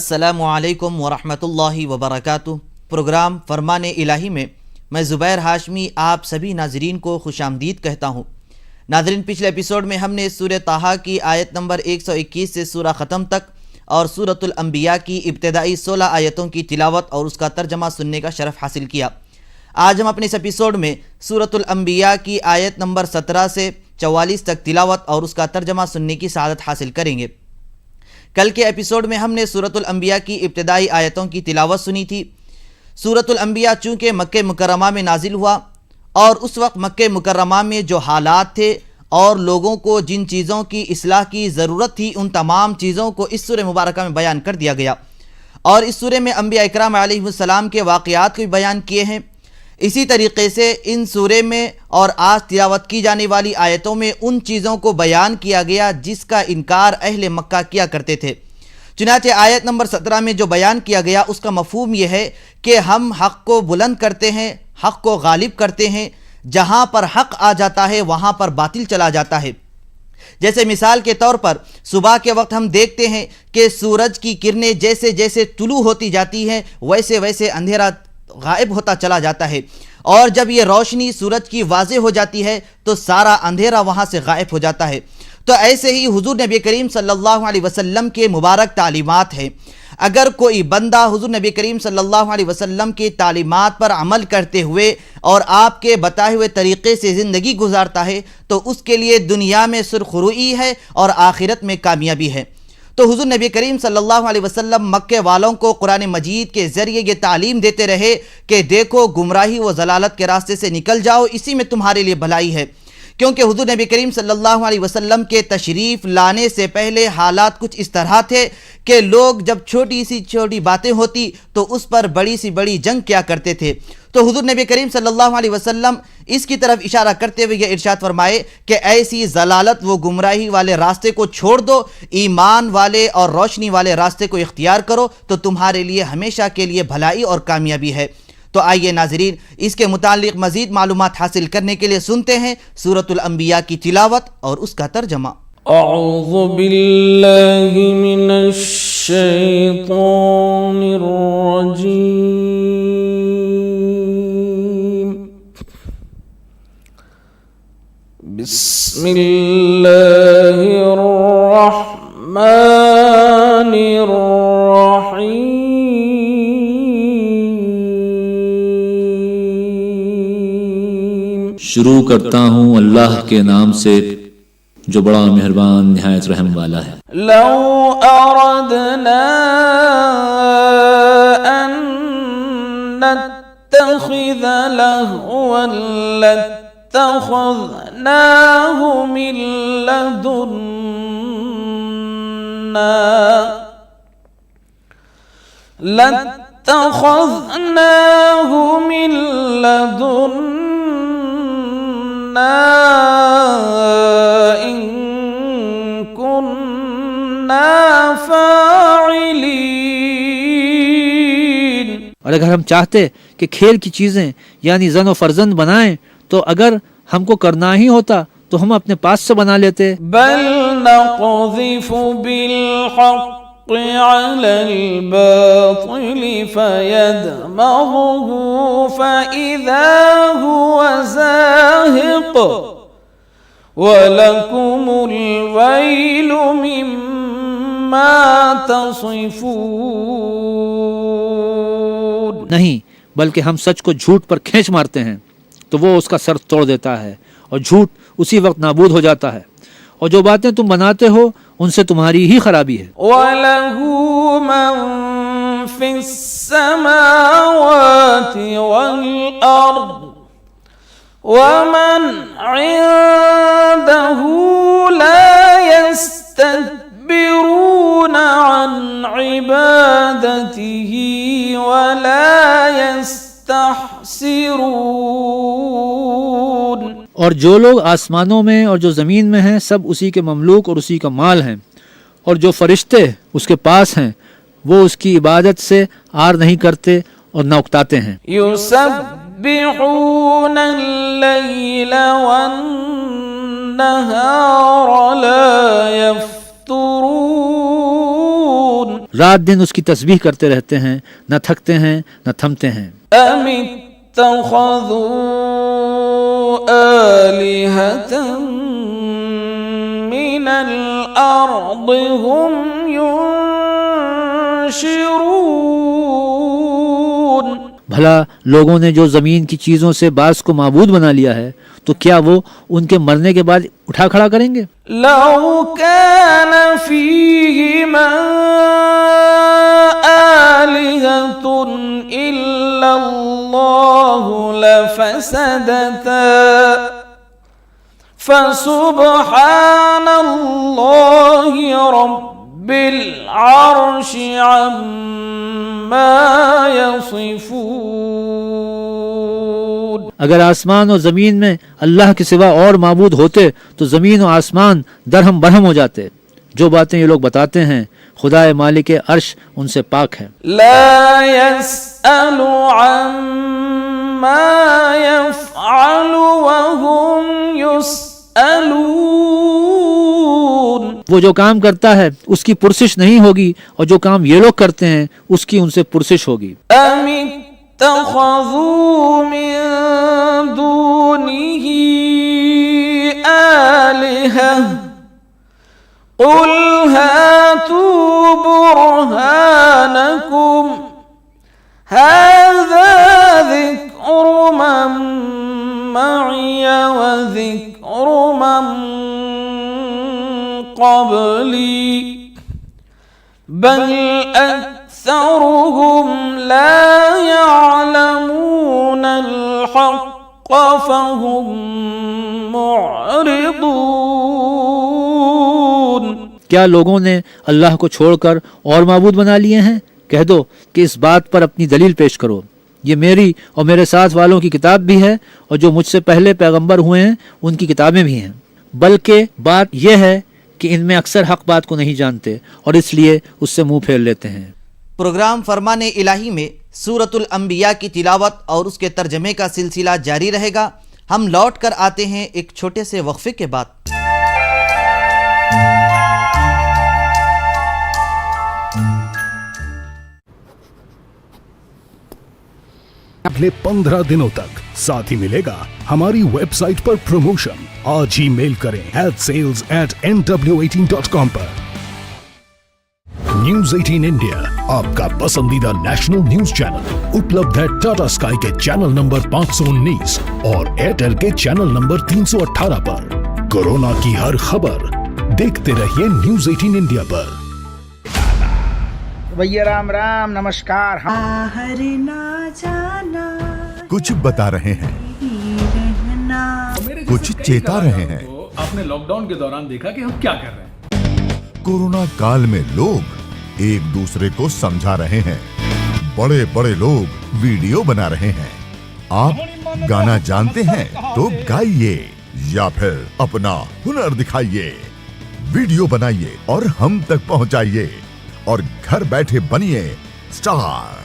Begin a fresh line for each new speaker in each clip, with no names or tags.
अस्सलामु अलैकुम वरहमतुल्लाहि वबरकातुह। प्रोग्राम फरमान इलाही में मैं ज़ुबैर हाशमी आप सभी नाजरीन को खुशामदीद कहता हूँ। नाजरीन, पिछले एपिसोड में हमने सूरह ताहा की आयत नंबर 121 से सूरह ख़त्म तक और सूरतुल अंबिया की इब्तिदाई 16 आयतों की तिलावत और उसका तर्जमा सुनने का शरफ़ हासिल किया। आज हम अपने इस एपिसोड में सूरतुल अंबिया की आयत नंबर 17 से 44 तक तिलावत और उसका तर्जमा सुनने की सआदत हासिल करेंगे। कल के एपिसोड में हमने सूरतुल अंबिया की इब्तिदाई आयतों की तिलावत सुनी थी। सूरतुल अंबिया चूँकि मक्के मुकर्रमा में नाजिल हुआ और उस वक्त मक्के मुकर्रमा में जो हालात थे और लोगों को जिन चीज़ों की इस्लाह की ज़रूरत थी उन तमाम चीज़ों को इस सूरह मुबारक में बयान कर दिया गया और इस सूरह में अंबिया इकराम अलैहिस्सलाम के वाक़यात को भी बयान किए हैं। इसी तरीक़े से इन सूरह में और आज तिलावत की जाने वाली आयतों में उन चीज़ों को बयान किया गया जिसका इनकार अहले मक्का किया करते थे। चुनांचे आयत नंबर 17 में जो बयान किया गया उसका मफ़हूम यह है कि हम हक़ को बुलंद करते हैं, हक़ को गालिब करते हैं। जहाँ पर हक़ आ जाता है वहाँ पर बातिल चला जाता है। जैसे मिसाल के तौर पर सुबह के वक्त हम देखते हैं कि सूरज की किरणें जैसे जैसे तुलू होती जाती हैं वैसे वैसे अंधेरा गायब होता चला जाता है और जब ये रोशनी सूरज की वाज़े हो जाती है तो सारा अंधेरा वहाँ से गायब हो जाता है। तो ऐसे ही हुजूर नबी करीम सल्लल्लाहु अलैहि वसल्लम के मुबारक तालीमात हैं। अगर कोई बंदा हुजूर नबी करीम सल्लल्लाहु अलैहि वसल्लम की तालीमात पर अमल करते हुए और आपके बताए हुए तरीक़े से ज़िंदगी गुजारता है तो उसके लिए दुनिया में सुरखरुई है और आखिरत में कामयाबी है। तो हुजूर नबी करीम सल्लल्लाहु अलैहि वसल्लम मक्के वालों को कुरान मजीद के ज़रिए ये तालीम देते रहे कि देखो गुमराही व ज़लालत के रास्ते से निकल जाओ, इसी में तुम्हारे लिए भलाई है। क्योंकि हुजूर नबी करीम सल्लल्लाहु अलैहि वसल्लम के तशरीफ़ लाने से पहले हालात कुछ इस तरह थे कि लोग जब छोटी सी छोटी बातें होती तो उस पर बड़ी सी बड़ी जंग किया करते थे। तो हुजूर नबी करीम सल्लल्लाहु अलैहि वसल्लम इसकी तरफ इशारा करते हुए यह इरशाद फरमाए कि ऐसी ज़लालत व गुमराही वाले रास्ते को छोड़ दो, ईमान वाले और रोशनी वाले रास्ते को इख्तियार करो तो तुम्हारे लिए हमेशा के लिए भलाई और कामयाबी है। तो आइए नाजरीन, इसके मुतालिक मज़ीद मालूमात हासिल करने के लिए सुनते हैं सूरतुल अंबिया की तिलावत और उसका तर्जमा।
अऊज़ु बिल्लाहि मिनश शैतानिर रजीम। बिस्मिल्लाहिर रहमानिर रहीम।
शुरू करता हूँ अल्लाह के नाम से जो बड़ा मेहरबान निहायत रहम वाला है।
लौ अरदना अन नत्तखिज़ लहवन लत्तखज़नाहु मिन लदुन्ना लत्तखज़नाहु मिन लदुन्ना इन कुन्ना फाइलीन।
और अगर हम चाहते कि खेल की चीज़ें यानी जन व फर्जंद बनाएं तो अगर हमको करना ही होता तो हम अपने पास से बना लेते।
बल नक़ज़िफु बिल हक़्क़ि अलल बातिल फयदमग़ुहु फ़इज़ा हुवा ज़ाहिक़ वलकुमुल वैलु मिम्मा तसिफ़ून।
नहीं, बल्कि हम सच को झूठ पर खींच मारते हैं तो वो उसका सर तोड़ देता है और झूठ उसी वक्त नाबूद हो जाता है और जो बातें तुम बनाते हो उनसे तुम्हारी ही खराबी है।
वलहु मन फिस समावाति वल अर्द वमन इंदहु ला यस्तकबिरूना अन इबादतिही वला यस्तहसिरून।
और जो लोग आसमानों में और जो ज़मीन में हैं सब उसी के ममलूक और उसी का माल हैं और जो फरिश्ते उसके पास हैं वो उसकी इबादत से आर नहीं करते और न उकताते हैं।
युसब्बिहून अल-लैल वन-नहार ला यफ्तुरून।
रात दिन उसकी तस्बीह करते रहते हैं, न थकते हैं न थमते हैं।
أم اتخذوا آلهة من الأرض هم ينشرون।
भला लोगों ने जो ज़मीन की चीज़ों से बास को माबूद बना लिया है, तो क्या वो उनके मरने के बाद उठा खड़ा करेंगे?
لو كان فيهما آلهة إلا الله لفسدتا فسبحان الله رب العرش عما يصفون।
अगर आसमान और ज़मीन में अल्लाह के सिवा और माबूद होते तो ज़मीन और आसमान दरहम बरहम हो जाते। जो बातें ये लोग बताते हैं, खुदाए मालिक अर्श उनसे पाक है।
ला यसअलु अम्मा यफ़अलु वहुम युसअलून।
वो जो काम करता है उसकी पुरसिश नहीं होगी, और जो काम ये लोग करते हैं उसकी उनसे पुरसिश होगी।
इत्तख़ज़ू मिन दूनिही आलिहा क़ुल हातू बुरहानकुम हाज़ा ज़िक्रु मन मइय व ज़िक्रु मन क़ब्ली बल अक्सरुहुम ला यअलमूनल हक़्क़ फहुम मुअरिदून।
क्या लोगों ने अल्लाह को छोड़कर और माबूद बना लिए हैं? कह दो कि इस बात पर अपनी दलील पेश करो। ये मेरी और मेरे साथ वालों की किताब भी है, और जो मुझसे पहले पैगंबर हुए हैं उनकी किताबें भी हैं। बल्कि बात यह है कि इनमें अक्सर हक बात को नहीं जानते और इसलिए उससे मुंह फेर लेते हैं।
प्रोग्राम फरमाने इलाही में सूरतुल अंबिया की तिलावत और उसके तर्जमे का सिलसिला जारी रहेगा। हम लौट कर आते हैं एक छोटे से वक्फे के बाद।
अगले 15 दिनों तक साथ ही मिलेगा हमारी वेबसाइट पर प्रमोशन। आज ही मेल करें sales@nw18.com पर। न्यूज 18 इंडिया आपका पसंदीदा नेशनल न्यूज चैनल उपलब्ध है टाटा स्काई के चैनल नंबर 519 और एयरटेल के चैनल नंबर 318 पर। कोरोना की हर खबर देखते रहिए न्यूज 18 इंडिया पर।
भैया राम राम नमस्कार।
बाहर ना जाना,
कुछ बता रहे हैं, कुछ चेता रहे हैं।
आपने लॉकडाउन के दौरान देखा कि हम क्या कर रहे हैं।
कोरोना काल में लोग एक दूसरे को समझा रहे हैं। बड़े बड़े लोग वीडियो बना रहे हैं। आप गाना जानते हैं तो गाइए या फिर अपना हुनर दिखाइए। वीडियो बनाइए और हम तक पहुंचाइए और घर बैठे बनिए स्टार।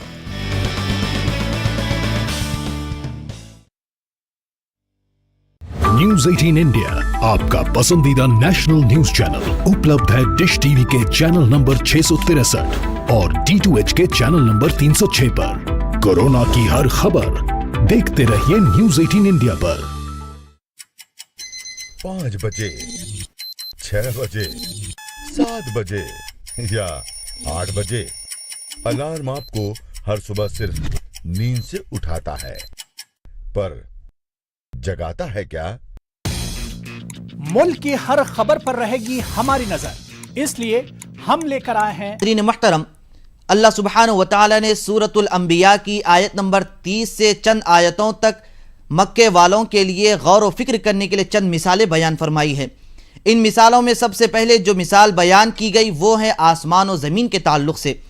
न्यूज 18 इंडिया आपका पसंदीदा नेशनल न्यूज चैनल उपलब्ध है डिश टीवी के चैनल नंबर 663 और D2H के चैनल नंबर 306 पर। कोरोना की हर खबर देखते रहिए न्यूज 18 इंडिया पर।
5 बजे, 6 बजे, 7 बजे या 8 बजे अलार्म आपको हर सुबह सिर्फ नींद से उठाता है, पर जगाता है क्या?
मुल्क की हर खबर पर रहेगी हमारी नजर, इसलिए हम लेकर आए हैं।
नाज़रीन मुहतरम, अल्लाह सुब्हानहू व तआला ने सूरतुल अंबिया की आयत नंबर 30 से चंद आयतों तक मक्के वालों के लिए गौर व फिक्र करने के लिए चंद मिसालें बयान फरमाई हैं। इन मिसालों में सबसे पहले जो मिसाल बयान की गई वो है आसमान और ज़मीन के ताल्लुक़ से।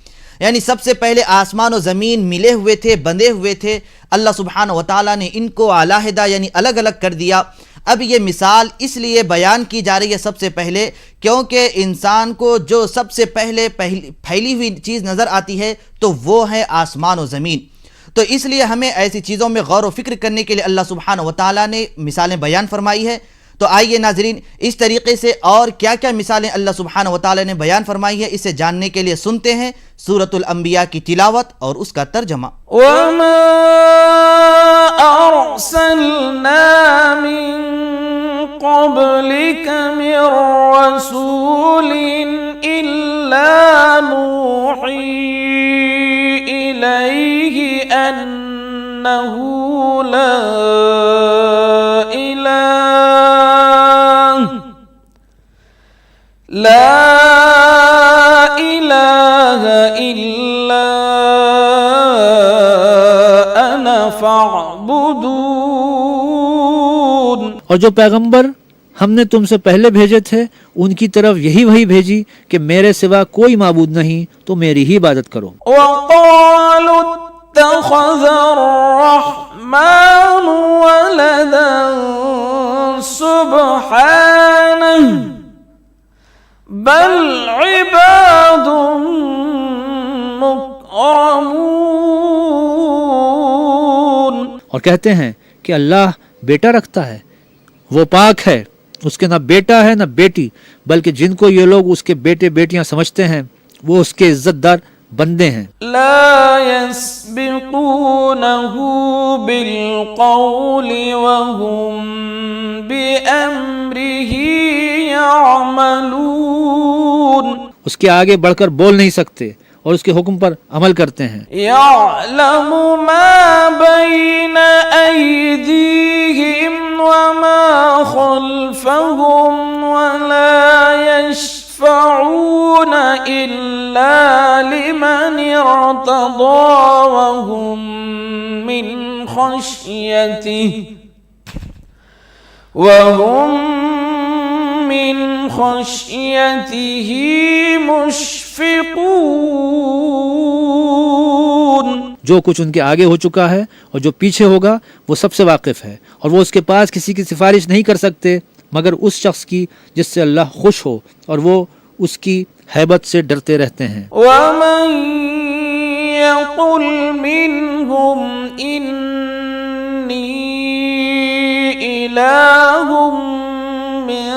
यानी सबसे पहले आसमान और ज़मीन मिले हुए थे, बंधे हुए थे। अल्लाह सुब्हानहू व तआला ने इनको आलाहिदा यानी अलग अलग कर दिया। अब ये मिसाल इसलिए बयान की जा रही है सबसे पहले क्योंकि इंसान को जो सबसे पहले फैली हुई चीज़ नज़र आती है तो वो है आसमान और ज़मीन। तो इसलिए हमें ऐसी चीज़ों में गौर व फिक्र करने के लिए अल्लाह सुब्हानहू व तआला ने मिसालें बयान फरमाई है। तो आइए नाजरीन, इस तरीके से और क्या क्या मिसालें अल्लाह सुब्हानहु व तआला ने बयान फरमाई है, इसे जानने के लिए सुनते हैं सूरतुल अंबिया की तिलावत और उसका तर्जमा।
वमा अरसलना मिन क़ब्लिक मिन रसूलिन इल्ला नूही इलैहि अन्नहु ला इलाहा इल्ला अना फ़अबुदून।
और जो पैगंबर हमने तुमसे पहले भेजे थे उनकी तरफ यही वही भेजी कि मेरे सिवा कोई माबूद नहीं, तो मेरी ही इबादत करो।
वक़ालू इत्तख़ज़र-रहमानु वलदन सुब्हानहु बल इबादुम मुकरमून।
और कहते हैं कि अल्लाह बेटा रखता है, वो पाक है, उसके ना बेटा है ना बेटी, बल्कि जिनको ये लोग उसके बेटे बेटियां समझते हैं वो उसके इज्जतदार बंदे हैं।
ला यस्बिकूनहु बिलक़ौलि वहुम बिअम्रिही यअमलून।
उसके आगे बढ़कर बोल नहीं सकते और उसके हुक्म पर अमल करते हैं।
यअलमु मा बैन अयदीहिम वमा खल्फहुम वला यशफ़ऊन इल्ला लिमन इर्तदा वहुम मिन खश्यतिही मुश्फ़िक़ून।
जो कुछ उनके आगे हो चुका है और जो पीछे होगा वो सबसे वाकिफ है, और वो उसके पास किसी की सिफारिश नहीं कर सकते मगर उस शख्स की जिससे अल्लाह खुश हो, और वो उसकी हैबत से डरते रहते हैं।
वमन यक़ुल मिनहुम इन्नी इलाहुम मिन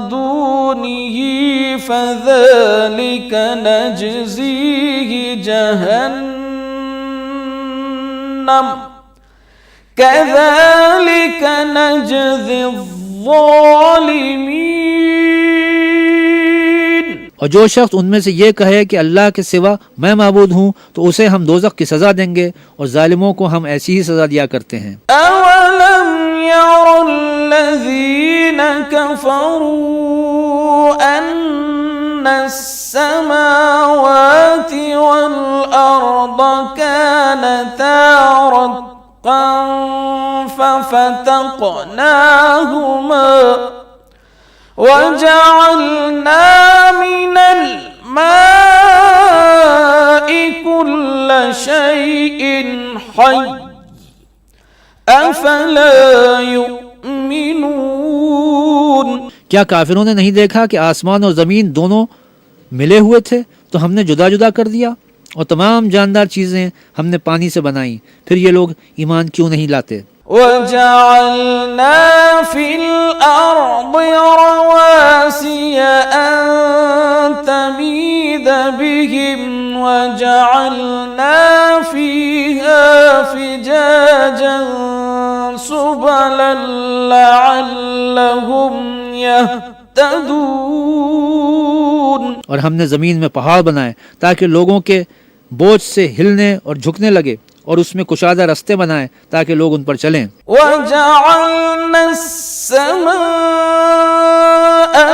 दूनिही फ़ज़ालिका नजज़ीहि जहन्नम कज़ालिका नजज़िज़्ज़ालिमीन।
और जो शख्स उनमें से ये कहे कि अल्लाह के सिवा मैं माबूद हूँ तो उसे हम दोज़ख की सज़ा देंगे, और जालिमों को हम ऐसी ही सज़ा दिया करते हैं।
अवलम यरल्लज़ीना कफ़रू अन्नस्समावाति वल अर्द कानता रत्क़न फफ़तक़नाहुमा वजअलना मिनल माइ कुल्ल शैइन हय्य अफ़ला युमिनून।
क्या काफिरों ने नहीं देखा कि आसमान और ज़मीन दोनों मिले हुए थे तो हमने जुदा जुदा कर दिया, और तमाम जानदार चीज़ें हमने पानी से बनाई, फिर ये लोग ईमान क्यों नहीं लाते।
वजअलना फिल अर्दि रवासिय अन तमीद बिहिम वजअलना फीहा फिजाजन सुबलन लअल्लहुम यहतदून।
और हमने ज़मीन में पहाड़ बनाए ताकि लोगों के बोझ से हिलने और झुकने लगे, और उसमें कुशादा रास्ते बनाए ताकि लोग उन पर चलें।
वजअलना अस्समाअ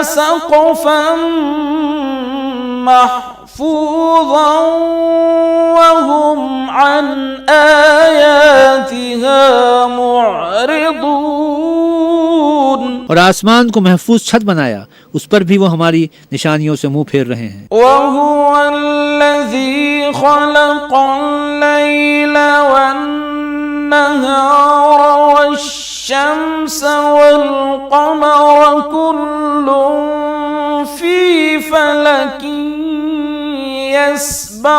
सक़फ़न महफूज़न वहुम अन आयातिहा मुअरिदून।
और आसमान को महफूज छत बनाया, उस पर भी वो हमारी निशानियों से मुंह फेर रहे हैं।
वहुवल्लज़ी ख़लक़ल लैला वन्नहार वश्शम्स वल्क़मर कुल्लुन फ़ी फ़लकिन यस्बहून।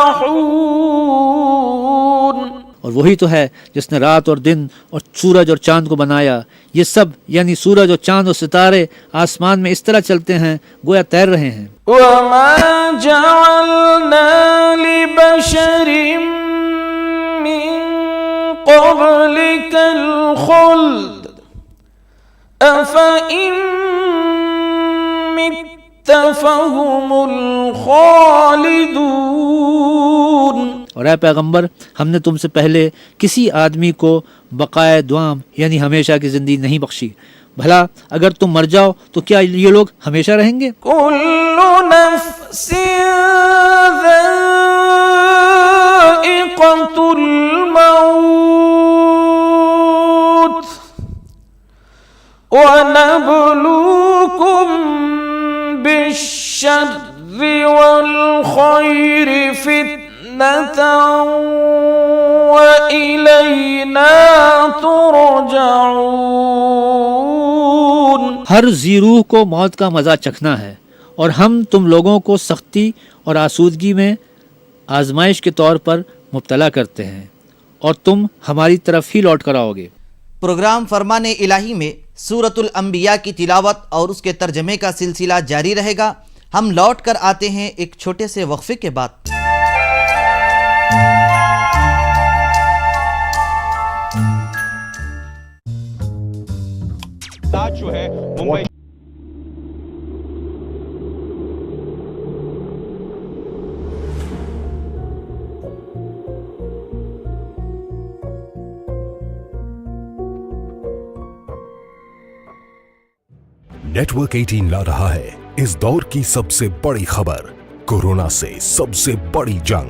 और और वही तो है जिसने रात और दिन और सूरज और चांद को बनाया। ये सब यानी सूरज और चांद और सितारे आसमान में इस तरह चलते हैं गोया तैर रहे हैं।
وما جعلنا لبشر من قبلك الخلد أفإن مت فهم الخالدون।
और ऐ पैगंबर, हमने तुमसे पहले किसी आदमी को बकाए दुआम यानी हमेशा की जिंदगी नहीं बख्शी। भला अगर तुम मर जाओ तो क्या ये लोग हमेशा रहेंगे?
कुल्लु नफ्सिन ज़ाइक़तुल मौत व नब्लूकुम बिश्शर्रि वल खैरि फितनतन व इलैना तुरजऊन।
हर जी रूह को मौत का मज़ा चखना है और हम तुम लोगों को सख्ती और आसूदगी में आजमाइश के तौर पर मुब्तला करते हैं और तुम हमारी तरफ ही लौट कर आओगे।
प्रोग्राम फरमाने इलाही में सूरतुल अंबिया की तिलावत और उसके तर्जमे का सिलसिला जारी रहेगा। हम लौट कर आते हैं एक छोटे से वक्फे के बाद।
जो है मुंबई
नेटवर्क 18 ला रहा है इस दौर की सबसे बड़ी खबर, कोरोना से सबसे बड़ी जंग।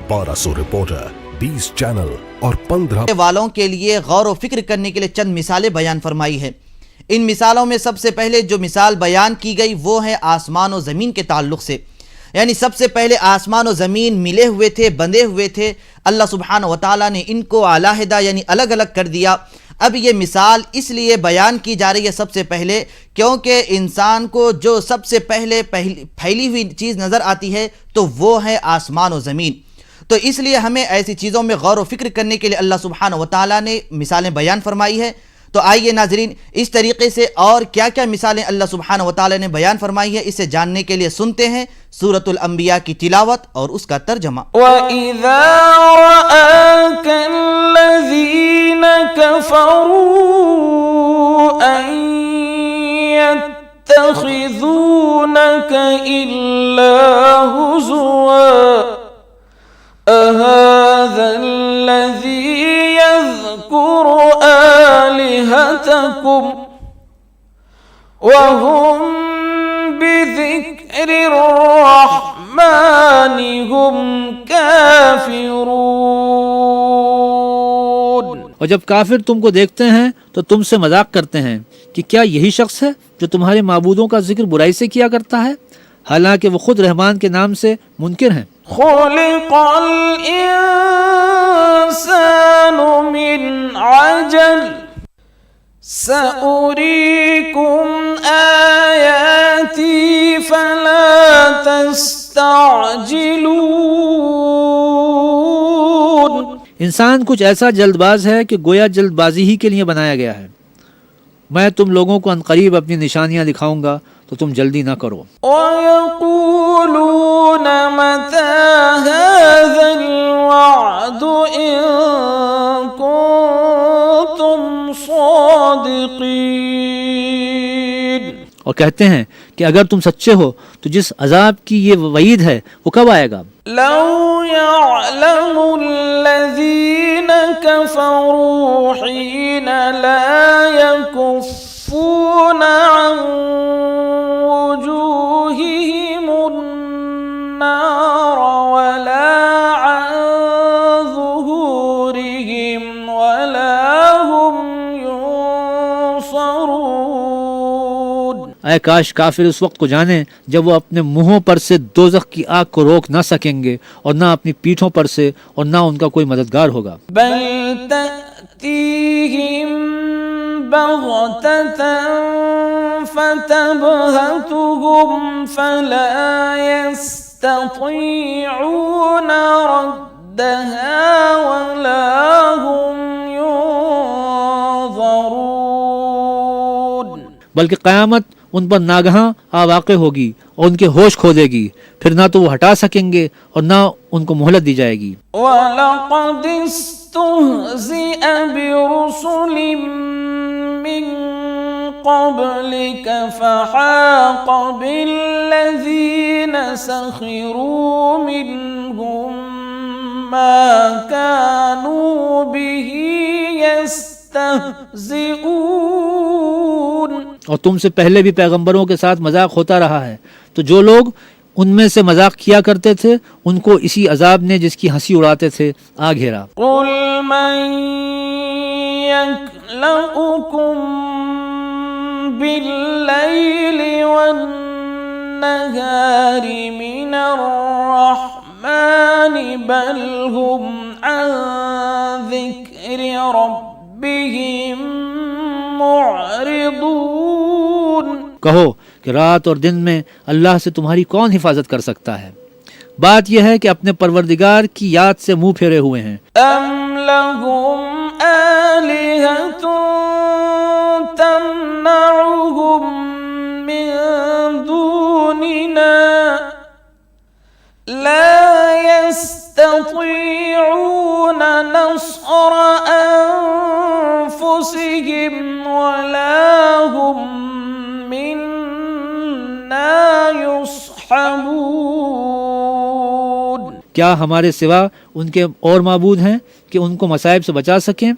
1200 रिपोर्टर, 20 चैनल और 15
वालों के लिए गौर व फिक्र करने के लिए चंद मिसालें बयान फरमाई है। इन मिसालों में सबसे पहले जो मिसाल बयान की गई वो है आसमान और ज़मीन के ताल्लुक़ से। यानी सबसे पहले आसमान और ज़मीन मिले हुए थे, बंधे हुए थे। अल्लाह सुब्हानहू व तआला ने इनको अलहदा यानी अलग अलग कर दिया। अब ये मिसाल इसलिए बयान की जा रही है सबसे पहले क्योंकि इंसान को जो सबसे पहले फैली हुई चीज़ नज़र आती है तो वो है आसमान और ज़मीन। तो इसलिए हमें ऐसी चीज़ों में गौर व फिक्र करने के लिए अल्लाह सुब्हानहू व तआला ने मिसालें बयान फरमाई है। तो आइए नाजरीन, इस तरीके से और क्या क्या मिसालें अल्लाह सुब्हानहू व तआला ने बयान फरमाई है इसे जानने के लिए सुनते हैं सूरतुल अंबिया की तिलावत और उसका तर्जमा।
वइज़ा रआकल्लज़ीन कफ़रू अन यत्तख़िज़ूनक इल्ला हुज़ुवा अहाज़ल्लज़ी यज़्कुरु आलिहतकुम वहुम बिज़िक्रिर रहमानि हुम काफ़िरून।
और जब काफिर तुमको देखते हैं तो तुमसे मजाक करते हैं कि क्या यही शख्स है जो तुम्हारे माबूदों का जिक्र बुराई से किया करता है, हालांकि वो खुद रहमान के नाम से मुनकिर हैं।
खुलिक़ल इंसानु मिन अजल सउरीकुम आयाती फला तस्तअजिलून।
इंसान कुछ ऐसा जल्दबाज है कि गोया जल्दबाजी ही के लिए बनाया गया है। मैं तुम लोगों को अनकरीब अपनी निशानियां दिखाऊंगा तो तुम जल्दी ना करो।
वयक़ूलून मता हाज़ल वअदु इन कुन्तुम सादिक़ीन।
और कहते हैं कि अगर तुम सच्चे हो तो जिस अजाब की ये वईद है वो कब आएगा।
लौ यअलमुल्लज़ीन कफ़रू हीन ला यकुफ़ून अन वजूहिहिमुन नार वला अन ज़ुहूरिहिम वला हुम युनसरून।
ऐ काश काफिर उस वक्त को जाने जब वो अपने मुंहों पर से दोज़ख की आग को रोक ना सकेंगे और ना अपनी पीठों पर से और ना उनका कोई मददगार होगा।
बल तअतीहिम बग़ततन फतबहतुहुम फला यस्ततीऊन ردها ولا هم ينظرون
बल्कि क़यामत उन पर नागहां आवाक़े होगी और उनके होश खो देगी, फिर ना तो वो हटा सकेंगे और ना उनको मोहलत दी जाएगी।
वलक़द इस्तुहज़िअ बिरुसुल मिन क़ब्लिक फ़हाक़ बिल्लज़ीन सख़िरू मिनहुम मा कानू बिही यस्तहज़िऊन।
और तुमसे पहले भी पैगंबरों के साथ मजाक होता रहा है, तो जो लोग उनमें से मजाक किया करते थे उनको इसी अजाब ने जिसकी हंसी उड़ाते थे आ घेरा।
कुल मन यख्लुकुम बिल्लैलि वन्नहारि मिनर रहमानि बल हुम अन ज़िक्रि रब्बिहिम मुअरिदून।
कहो कि रात और दिन में अल्लाह से तुम्हारी कौन हिफाजत कर सकता है? बात यह है कि अपने परवरदिगार की याद से मुंह फेरे हुए हैं।
अम लहुम आलिहतुन तमनउहुम मिन दूनिना ला यस्ततीऊन नस्र अनफुसिहिम वला हुम
क्या हमारे सिवा उनके और माबूद हैं कि उनको मसाइब से बचा सकें?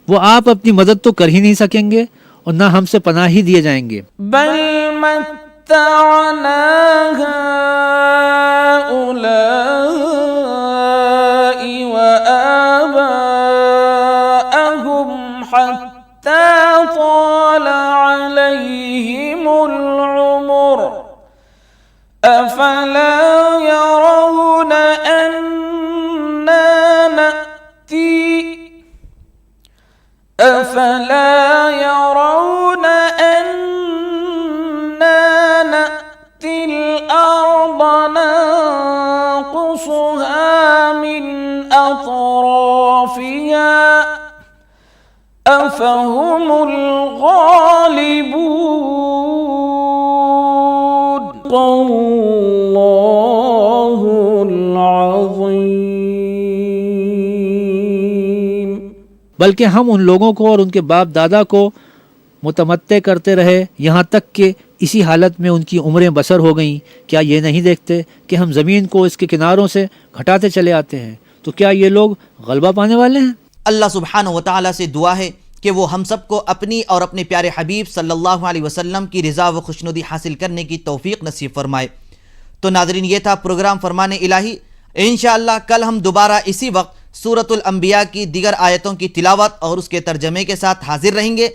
वो आप अपनी मदद तो कर ही नहीं सकेंगे और ना हमसे पनाह ही दिए जाएंगे।
बल मत्तअना हाउलाई व आबाअहुम हत्ता ताल अलैहिमुल उम्र अफला यरौन अन्ना नअतिल अर्द नंकुसुहा मिन अतराफिहा अफहुमुल गालिबून।
बल्कि हम उन लोगों को और उनके बाप दादा को मुतमत्ते करते रहे यहाँ तक कि इसी हालत में उनकी उम्रें बसर हो गईं। क्या ये नहीं देखते कि हम ज़मीन को इसके किनारों से घटाते चले आते हैं? तो क्या ये लोग गलबा पाने वाले हैं?
अल्लाह सुब्हानहु व तआला से दुआ है कि वो हम सबको अपनी और अपने प्यारे हबीब सल्लल्लाहु अलैहि वसल्लम की रिज़ा व खुशनुदी हासिल करने की तौफीक नसीब फरमाए। तो नाज़रीन, ये था प्रोग्राम फरमाने इलाही। इंशाअल्लाह कल हम दोबारा इसी वक्त सूरतुल अंबिया की दीगर आयतों की तिलावत और उसके तर्जमे के साथ हाजिर रहेंगे।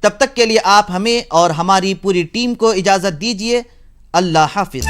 तब तक के लिए आप हमें और हमारी पूरी टीम को इजाज़त दीजिए। अल्लाह हाफिज़।